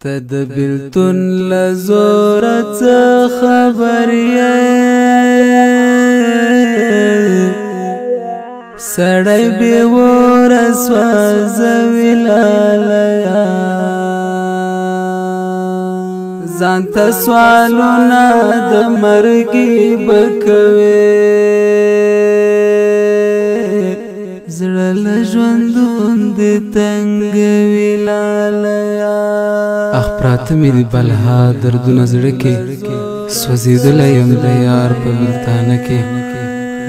تد بیلتون لزورت خبریه سړی بیور سوځوي لالیا ځانته سوالونه د مرګي بکوي زړه له ژوندون دې تنګوي لالیا اخ پراته مې د بلها دردونه زړه کې سوځېدلی یم د یار په بېلتانه کې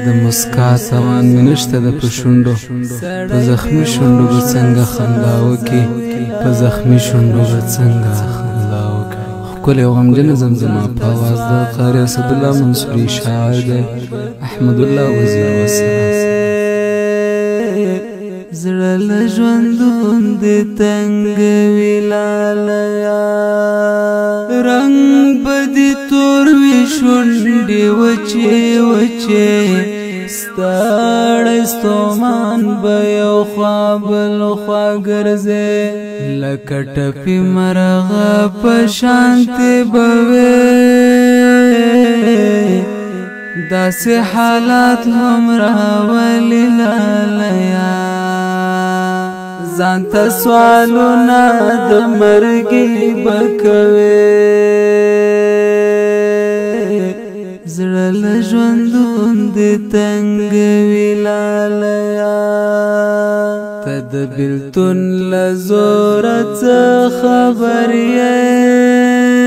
د مسکا توان مې نشته د په شونډو په زخمي شونډو به څنګه خندا وکړي په زخمي شونډو به څنګه خندا وکړي ښکلی او غمجنه زمزمه په اواز د قاري اسدالله منصوري شاعر دی احمد الله وزیر وسلام زړه له ژوندون دې تنګوي لالیا رنګ به دې تور وي شونډې وچې وچې ستړی ستومان به یو خوا بل خوا ګرځې لکه ټپي مرغه په شانتې به وې داسې حالات هم راولي لالیا ځانته سوالونه د مرګي بکوي زړه له ژوندون دې تنګوي لالیا ته د بیلتون له زوره څه خبر یې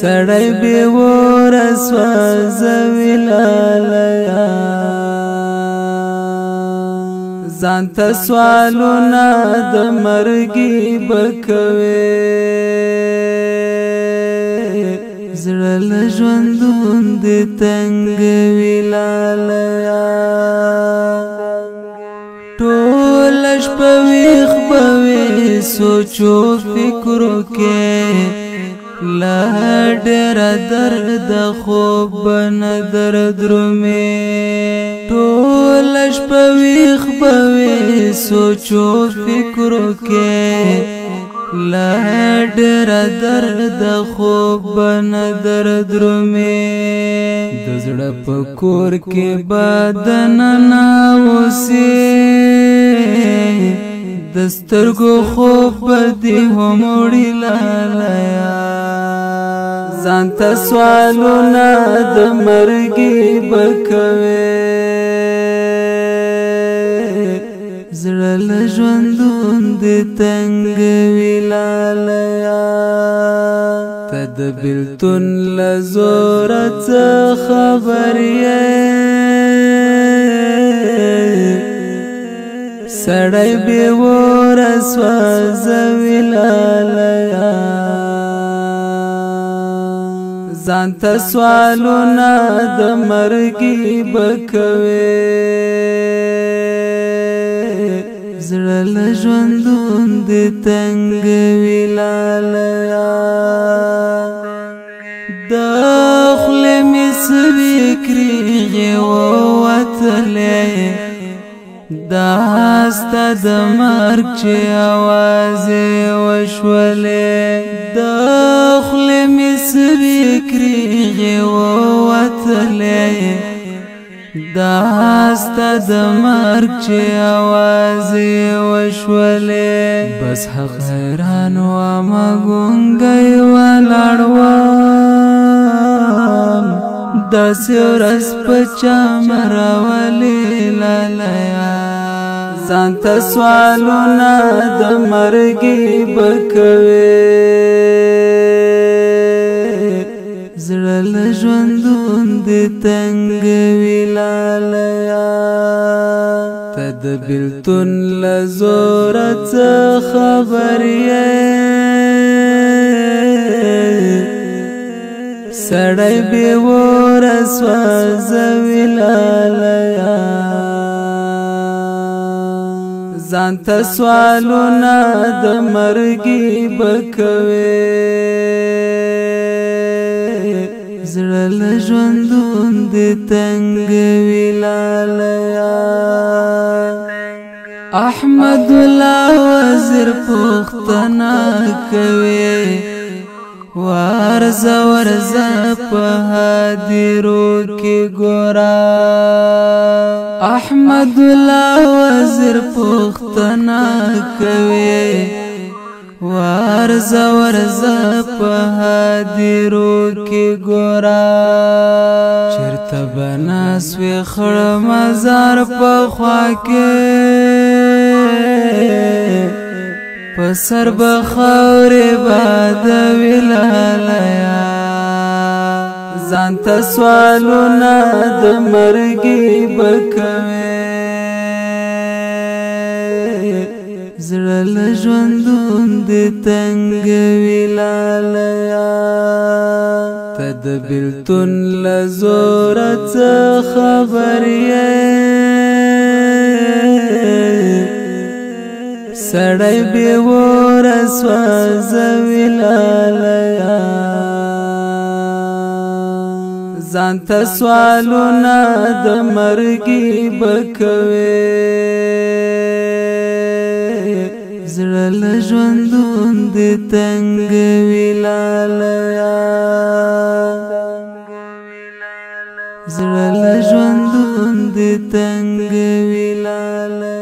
سړی بیوره سوځوي لالیا ځانته سوالونه د مرګي بکوي زړه له ژوندون دې تنګوي لالیا ټوله شپه ویښ به وې سوچو فکرو کې لا ډېره درد خوب به نه دردرومې ټوله شپه ویښ به وې سوچو فکرو کې لا ډېره درد خوب به نه دردرومې د زړه په کور کې به دننه اوسې د سترګو خوب به دې هم وړي لالیا ځانته سوالونه د مرګي بکوي زړه له ژوندون دې تنګوي لالیا ته د بیلتون له زوره څه خبر یې سړی بیوره سوځوي لالیا ځانته سوالونه د مرګي بکوي زړه له ژوندون دې تنګوي لالیا د خولې مې سوي کریغې ووتلې دا ستا د مرګ چې اوازې وشولې د خولې مې سوي کریغې ووتلې دا ستا د مرګ چې اوازې وشولې بس حق حیران ومه ګونګی ولاړ وم داسې ورځ په چا مه راولې لالیا ځانته سوالونه د مرګي بکوي زړه له ژوندون دې تنګوي لالیا ته د بیلتون له زوره څه خبر یې سړی بیوره سوځوي لالیا ځانته سوالونه د مرګي بکوي زړه له ژوندون دې تنګوي لالیا احمد احمد الله وزیر پختنا کوي ورزه ورزه په هدیرو کې ګورا احمد الله وزیر پختنا کوي ورزه ورزه په هدیرو کې ګورا چرته بناس وی خړ مزار په خوا کې پسر بخور باد ویلالیا ځانته سوالونه د مرګي بکوي زړه له ژوندون د تنګ ویلالیا ته د بیلتون له زوره څه خبر یې سړی بې وره سوځوي لالیا ځانته سوالونه د مرګي بکوي زړه له ژوندون د تنګ ویلالیا زړه له ژوندون د تنګ ویلالیا